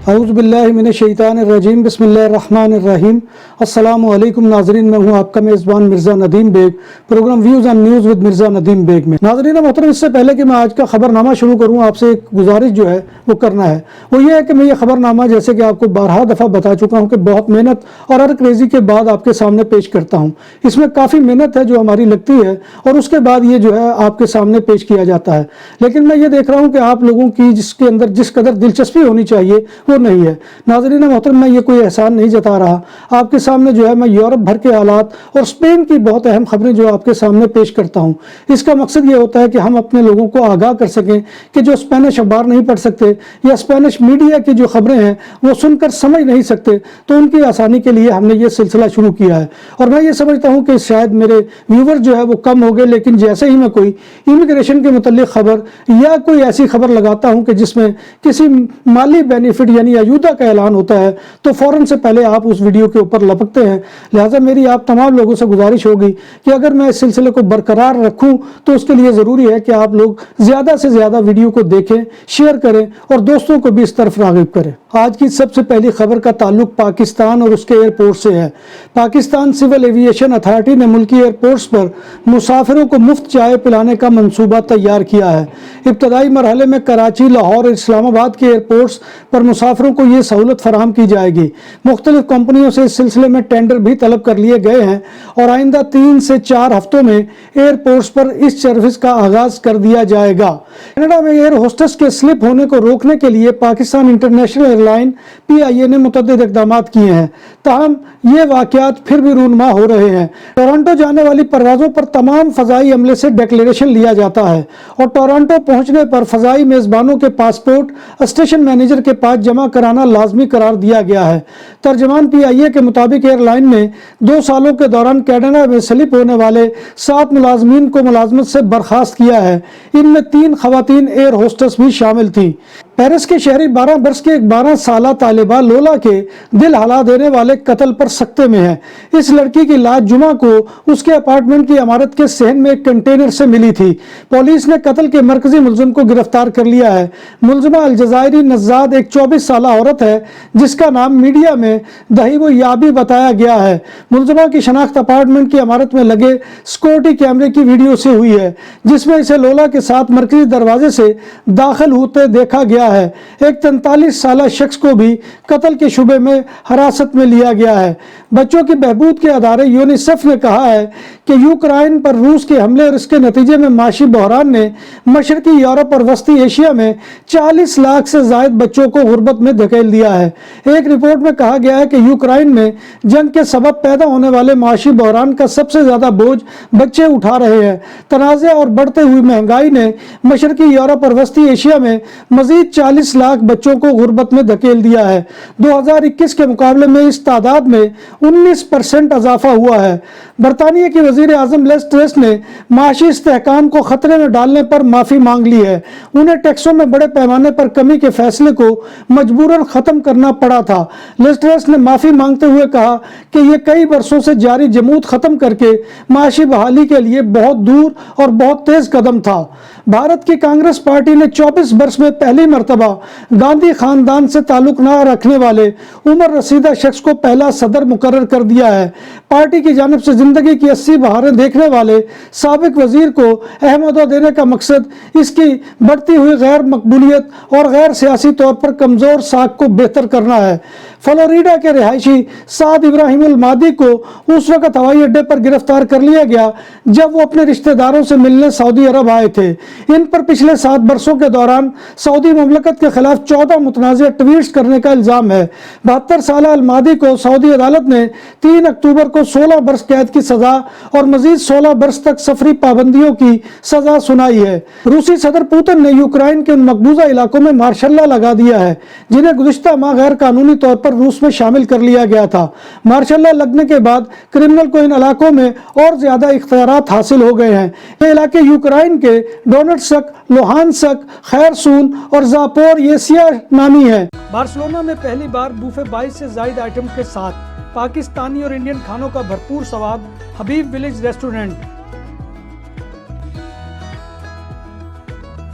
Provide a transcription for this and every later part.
اعوذ باللہ من الشیطان الرجیم بسم اللہ الرحمن الرحیم السلام علیکم ناظرین، میں ہوں آپ کا میزبان Mirza Nadeem Baig, program views and news with Mirza Nadeem Baig میں۔ ناظرین محترم، اس سے پہلے کہ میں آج کا خبر نامہ شروع کروں، آپ سے ایک گزارش جو ہے وہ کرنا ہے، وہ یہ ہے کہ میں یہ خبر نامہ جیسے کہ آپ کو بارہا دفعہ بتا چکا ہوں کہ بہت محنت اور ارک ریزی کے بعد آپ کے سامنے پیش کرتا ہوں۔ اس میں کافی محنت ہے جو ہماری لگتی ہے اور اس کے بعد یہ جو ہے آپ کے سامنے پیش کیا جاتا ہے، لیکن میں یہ دیکھ رہا ہوں کہ آپ لوگوں کی جس کے اندر جس قدر دلچسپی ہونی چاہیے وہ نہیں ہے۔ ناظرین محترم، میں یہ کوئی احسان نہیں جتا رہا، آپ کے سامنے جو ہے میں یورپ بھر کے حالات اور اسپین کی بہت اہم خبریں جو آپ کے سامنے پیش کرتا ہوں۔ اس کا مقصد یہ ہوتا ہے کہ ہم اپنے لوگوں کو آگاہ کر سکیں کہ جو اسپینش اخبار نہیں پڑھ سکتے یا اسپینش میڈیا کی جو خبریں ہیں وہ سن کر سمجھ نہیں سکتے، تو ان کی آسانی کے لیے ہم نے یہ سلسلہ شروع کیا ہے۔ اور میں یہ سمجھتا ہوں کہ شاید میرے ویور جو ہے وہ کم ہو گئے، لیکن جیسے ہی میں کوئی امیگریشن کے متعلق خبر یا کوئی ایسی خبر لگاتا ہوں کہ جس میں کسی مالی بینیفٹ یعنی عیودا کا اعلان ہوتا ہے تو فوراً سے پہلے آپ اس ویڈیو کے اوپر لپکتے ہیں۔ لہٰذا میری آپ تمام لوگوں سے گزارش ہوگی کہ اگر میں اس سلسلے کو برقرار رکھوں تو اس کے لیے ضروری ہے کہ آپ لوگ زیادہ سے زیادہ ویڈیو کو دیکھیں، شیئر کریں اور دوستوں کو بھی اس طرف راغب کریں۔ آج کی سب سے پہلی خبر کا تعلق پاکستان اور اس کے ایئرپورٹ سے ہے۔ پاکستان سول ایویشن اتھارٹی نے ملکی ایئرپورٹس پر مسافروں کو مفت چائے پلانے کا منصوبہ تیار کیا ہے۔ ابتدائی مرحلے میں کراچی، لاہور اور اسلام آباد کے ایئرپورٹس پر مسافروں کو یہ سہولت فراہم کی جائے گی۔ مختلف کمپنیوں سے اس سلسلے میں ٹینڈر بھی طلب کر لیے گئے ہیں اور آئندہ 3 سے 4 ہفتوں میں ایئرپورٹس پر اس سروس کا آغاز کر دیا جائے گا۔ کینیڈا میں ایئر ہوسٹس کے سلپ ہونے کو روکنے کے لیے Pakistan international air line PIA نے متعدد اقدامات کیے ہیں، تاہم یہ واقعات پھر بھی رونما ہو رہے ہیں۔ ٹورانٹو جانے والی پروازوں پر تمام فضائی عملے سے ڈکلیریشن لیا جاتا ہے اور ٹورانٹو پہنچنے پر فضائی میزبانوں کے پاسپورٹ اسٹیشن مینیجر کے پاس جمع کرانا لازمی قرار دیا گیا ہے۔ ترجمان PIA کے مطابق ایئر لائن نے 2 سالوں کے دوران کینیڈا میں سلپ ہونے والے 7 ملازمین کو ملازمت سے برخاست کیا ہے۔ ان میں 3 خواتین ایئر ہوسٹس بھی شامل تھیں۔ پیرس کے شہری 12 برس کے ایک 12 سالہ طالبہ لولا کے دل ہلا دینے والے قتل پر سکتے میں ہے۔ اس لڑکی کی لاش جمعہ کو اس کے اپارٹمنٹ کی عمارت کے صحن میں ایک کنٹینر سے ملی تھی۔ پولیس نے قتل کے مرکزی ملزم کو گرفتار کر لیا ہے۔ ملزمہ الجزائری نژاد ایک 24 سالہ عورت ہے جس کا نام میڈیا میں دہیب و یابی بتایا گیا ہے۔ ملزمہ کی شناخت اپارٹمنٹ کی عمارت میں لگے سیکورٹی کیمرے کی ویڈیو سے ہوئی ہے جس میں اسے لولا کے ساتھ مرکزی دروازے سے داخل ہوتے دیکھا گیا ہے۔ ایک 43 سالہ شخص کو بھی قتل کے شبے میں حراست میں لیا گیا ہے۔ بچوں کی بہبود کے ادارے یونیسیف نے کہا ہے کہ یوکرائن پر روس کے حملے اور اس کے نتیجے میں معاشی بحران نے مشرقی یورپ اور وسطی ایشیا میں 40 لاکھ سے زائد بچوں کو غربت میں دھکیل دیا ہے۔ ایک رپورٹ میں کہا گیا ہے کہ یوکرائن میں جنگ کے سبب پیدا ہونے والے معاشی بحران کا سب سے زیادہ بوجھ بچے اٹھا رہے ہیں۔ تنازع اور بڑھتے ہوئی مہنگائی نے مشرقی یورپ اور وسطی ایشیا میں مزید 40 لاکھ بچوں کو غربت میں دھکیل دیا ہے۔ 2021 کے مقابلے میں اس تعداد میں 19% اضافہ ہوا ہے۔ برطانیہ کی وزیر اعظم لیز ٹریس نے معاشی استحکام کو خطرے میں ڈالنے پر معافی مانگ لی ہے۔ انہیں ٹیکسوں میں بڑے پیمانے پر کمی کے فیصلے کو مجبوراً ختم کرنا پڑا تھا۔ لیز ٹریس نے معافی مانگتے ہوئے کہا کہ یہ کئی برسوں سے جاری جمود ختم کر کے معاشی بحالی کے لیے بہت دور اور بہت تیز قدم تھا۔ بھارت کی کانگریس پارٹی نے 24 برس میں پہلی مرتبہ گاندھی خاندان سے تعلق نہ رکھنے والے عمر رسیدہ شخص کو پہلا صدر مقرر کر دیا ہے۔ پارٹی کی جانب سے زندگی کی 80 بہاریں دیکھنے والے سابق وزیر کو اہم عہدہ دینے کا مقصد اس کی بڑھتی ہوئی غیر مقبولیت اور غیر سیاسی طور پر کمزور ساکھ کو بہتر کرنا ہے۔ فلوریڈا کے رہائشی سعد ابراہیم المہدی کو اس وقت ہوائی اڈے پر گرفتار کر لیا گیا جب وہ اپنے رشتہ داروں سے ملنے سعودی عرب آئے تھے۔ ان پر پچھلے 7 برسوں کے دوران سعودی مملکت کے خلاف 14 متنازع ٹویٹس کرنے کا الزام ہے۔ 72 سالہ المہدی کو سعودی عدالت نے 3 اکتوبر کو 16 برس قید کی سزا اور مزید 16 برس تک سفری پابندیوں کی سزا سنائی ہے۔ روسی صدر پوتن نے یوکرائن کے ان مقبوضہ علاقوں میں مارشل لا لگا دیا ہے جنہیں گزشتہ ماہ غیر قانونی طور پر روس میں شامل کر لیا گیا تھا۔ مارشل لا لگنے کے بعد کرمنل کو ان علاقوں میں اور زیادہ اختیارات حاصل ہو گئے ہیں۔ یہ علاقے یوکرائن کے ڈونیٹسک، لوہانسک، خیرسون اور زاپوریژیا نامی ہیں۔ بارسلونا میں پہلی بار بوفے 22 سے زائد آئٹم کے ساتھ پاکستانی اور انڈین کھانوں کا بھرپور سواد، حبیب ولیج ریسٹورنٹ۔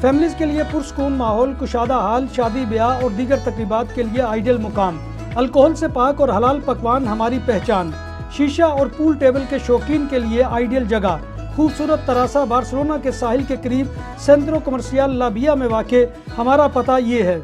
فیملیز کے لیے پرسکون ماحول، کشادہ حال، شادی بیاہ اور دیگر تقریبات کے لیے آئیڈیل مقام، الکوہل سے پاک اور حلال پکوان ہماری پہچان، شیشہ اور پول ٹیبل کے شوقین کے لیے آئیڈیل جگہ، خوبصورت تراسا بارسلونا کے ساحل کے قریب سینٹرو کمرشیال لابیا میں واقع۔ ہمارا پتہ یہ ہے۔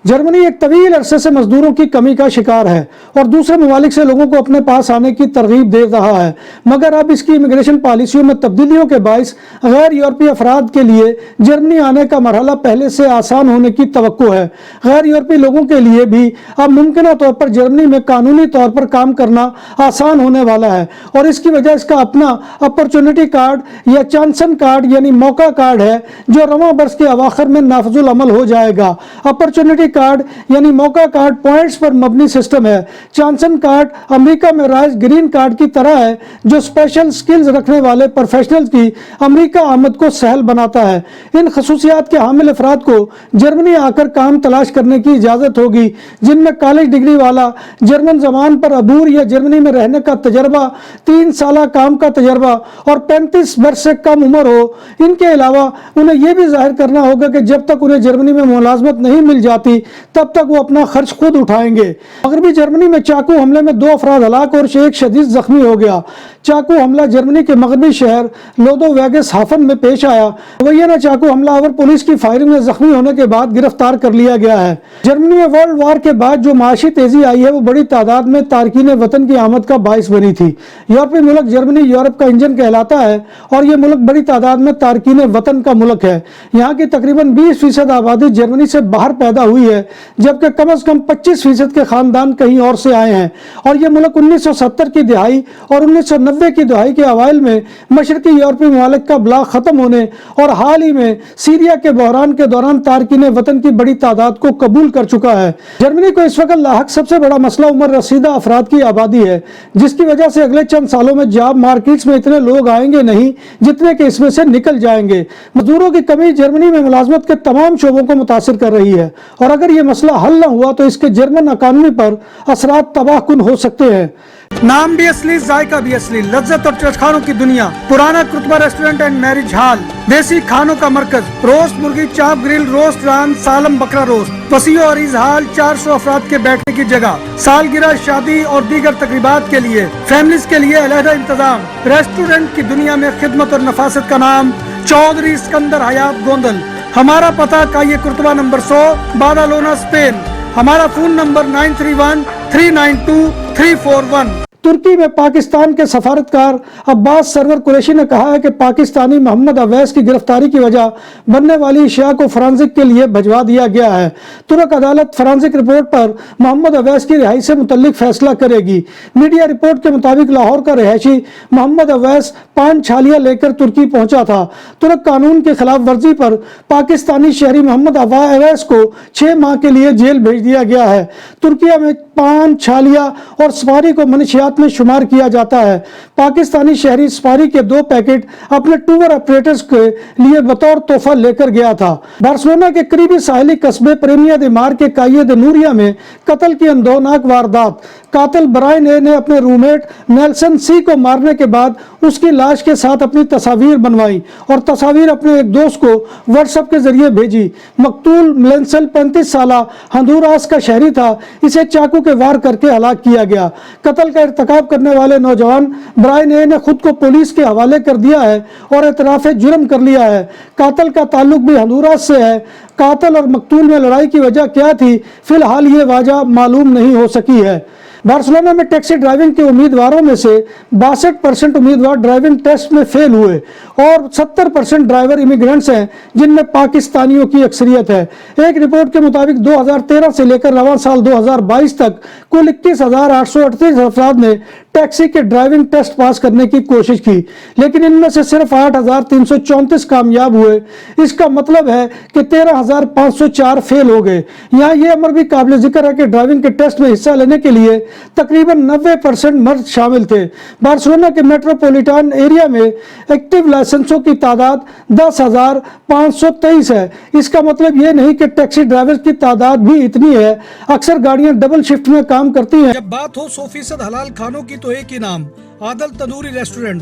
جرمنی ایک طویل عرصے سے مزدوروں کی کمی کا شکار ہے اور دوسرے ممالک سے لوگوں کو اپنے پاس آنے کی ترغیب دے رہا ہے، مگر اب اس کی امیگریشن پالیسیوں میں تبدیلیوں کے باعث غیر یورپی افراد کے لیے جرمنی آنے کا مرحلہ پہلے سے آسان ہونے کی توقع ہے۔ غیر یورپی لوگوں کے لیے بھی اب ممکنہ طور پر جرمنی میں قانونی طور پر کام کرنا آسان ہونے والا ہے، اور اس کی وجہ اس کا اپنا اپرچونٹی کارڈ یا چانسن کارڈ یعنی موقع کارڈ ہے، جو رواں برس کے اواخر میں نافذ العمل ہو جائے گا۔ اپرچونٹی کارڈ یعنی موقع کارڈ پوائنٹس پر مبنی سسٹم ہے۔ چانسن کارڈ امریکہ میں رائج گرین کارڈ کی طرح ہے، جو اسپیشل سکلز رکھنے والے پروفیشنل کی امریکہ آمد کو سہل بناتا ہے۔ ان خصوصیات کے حامل افراد کو جرمنی آ کر کام تلاش کرنے کی اجازت ہوگی، جن میں کالج ڈگری والا، جرمن زبان پر عبور یا جرمنی میں رہنے کا تجربہ، 3 سالہ کام کا تجربہ اور 35 برس سے کم عمر ہو۔ ان کے علاوہ انہیں یہ بھی ظاہر کرنا ہوگا کہ جب تک انہیں جرمنی میں ملازمت نہیں مل جاتی تب تک وہ اپنا خرچ خود اٹھائیں گے۔ مغربی جرمنی میں چاقو حملے میں 2 افراد ہلاک اور ایک شدید زخمی ہو گیا۔ چاقو حملہ جرمنی کے مغربی شہر لودو ویگس ہافن میں پیش آیا۔ وینا چاقو حملہ آور پولیس کی فائرنگ میں زخمی ہونے کے بعد گرفتار کر لیا گیا ہے۔ جرمنی میں ورلڈ وار کے بعد جو معاشی تیزی آئی ہے وہ بڑی تعداد میں تارکین وطن کی آمد کا باعث بنی تھی۔ یورپی ملک جرمنی یورپ کا انجن کہلاتا ہے اور یہ ملک بڑی تعداد میں تارکین وطن کا ملک ہے۔ یہاں کی تقریباً 20% آبادی جرمنی سے باہر پیدا ہوئی ہے، جبکہ کم از کم 25% کے خاندان کہیں اور سے آئے ہیں، اور یہ ملک 1970 کی دہائی اور 1990 کی دہائی کے اوائل میں مشرقی یورپی ممالک کا بلاک ختم ہونے اور حال ہی میں سیریا کے بحران کے دوران تارکین وطن کی بڑی تعداد کو قبول کر چکا ہے۔ جرمنی کو اس وقت لاحق سب سے بڑا مسئلہ عمر رسیدہ افراد کی آبادی ہے، جس کی وجہ سے اگلے چند سالوں میں جاب مارکیٹس میں اتنے لوگ آئیں گے نہیں جتنے کہ اس میں سے نکل جائیں گے۔ مزدوروں کی کمی جرمنی میں ملازمت کے تمام شعبوں کو متاثر کر رہی ہے، اور اگر یہ مسئلہ حل نہ ہوا تو اس کے جرمن اکانومی پر اثرات تباہ کن ہو سکتے ہیں۔ نام بھی اصلی، ذائقہ بھی اصلی، لذت اور چٹخانوں کی دنیا، پرانا کرتبہ ریسٹورنٹ اینڈ میرج ہال، دیسی کھانوں کا مرکز، روسٹ مرغی، چاپ گرل، روسٹ ران، سالم بکرا روسٹ، وسیع و عریض ہال، 400 افراد کے بیٹھنے کی جگہ، سالگرہ، شادی اور دیگر تقریبات کے لیے، فیملیز کے لیے علیحدہ انتظام۔ ریسٹورنٹ کی دنیا میں خدمت اور نفاست کا نام چودھری اسکندر حیات گوندل۔ ہمارا پتہ کائیے کرتبہ نمبر 100، بادالونا، اسپین۔ ہمارا فون نمبر 9313923341۔ ترکی میں پاکستان کے سفارتکار عباس سرور قریشی نے کہا ہے کہ پاکستانی محمد اویس کی گرفتاری کی وجہ بننے والی اشیاء کو فرانزک کے لیے بھجوا دیا گیا ہے۔ ترک عدالت فرانزک رپورٹ پر محمد اویس کی رہائی سے متعلق فیصلہ کرے گی۔ میڈیا رپورٹ کے مطابق لاہور کا رہائشی محمد اویس 5 چھالیاں لے کر ترکی پہنچا تھا۔ ترک قانون کی خلاف ورزی پر پاکستانی شہری محمد اویس کو 6 ماہ کے لیے جیل بھیج دیا گیا ہے۔ ترکیہ میں 5 چھالیاں اور سپاری کو منشیات میں شمار کیا جاتا ہے۔ پاکستانی شہری سپاری کے 2 پیکٹ اپنے ٹور آپریٹرز کے لیے بطور تحفہ لے کر گیا تھا۔ بارسلونا کے قریبی ساحلی قصبے پریمیا دے مار کے کائیے دے نوریا میں قتل کی اندوہناک واردات۔ قاتل برائن اے نے اپنے رومیٹ نیلسن سی کو مارنے کے بعد اس کی لاش کے ساتھ اپنی تصاویر بنوائی اور تصاویر اپنے ایک دوست کو واٹس ایپ کے ذریعے بھیجی۔ مقتول ملنسل 35 سالہ ہندوراس کا شہری تھا، اسے چاقو کے وار کر کے ہلاک کیا گیا۔ قتل کا ارتکاب کرنے والے نوجوان برائن اے نے خود کو پولیس کے حوالے کر دیا ہے اور اعتراف جرم کر لیا ہے۔ قاتل کا تعلق بھی ہندوراس سے ہے۔ قاتل اور مقتول میں لڑائی کی وجہ کیا تھی، فی الحال یہ وجہ معلوم نہیں ہو سکی ہے۔ بارسلونا میں ٹیکسی ڈرائیونگ کے امیدواروں میں سے 62% امیدوار ڈرائیونگ ٹیسٹ میں فیل ہوئے اور 70% ڈرائیور امیگرینٹس ہیں، جن میں پاکستانیوں کی اکثریت ہے۔ ایک رپورٹ کے مطابق 2013 سے لے کر رواں سال 2022 تک کل 21,838 افراد نے ٹیکسی کے ڈرائیونگ ٹیسٹ پاس کرنے کی کوشش کی، لیکن ان میں سے صرف 8,334 کامیاب ہوئے۔ اس کا مطلب ہے کہ 13,504 فیل ہو گئے۔ یہاں یہ امر بھی قابل ذکر ہے کہ ڈرائیونگ کے ٹیسٹ میں حصہ لینے کے لیے تقریباً 90% مرد شامل تھے۔ بارسلونا کے میٹروپولیٹن ایریا میں ایکٹیو لائسنسوں کی تعداد 10,523 ہے۔ اس کا مطلب یہ نہیں کہ ٹیکسی ڈرائیور کی تعداد بھی اتنی ہے۔ اکثر گاڑیاں ڈبل شفٹ میں کام کرتی ہیں۔ جب بات ہو 100% حلال کھانوں کی تو ایک ہی نام، عادل تندوری ریسٹورنٹ۔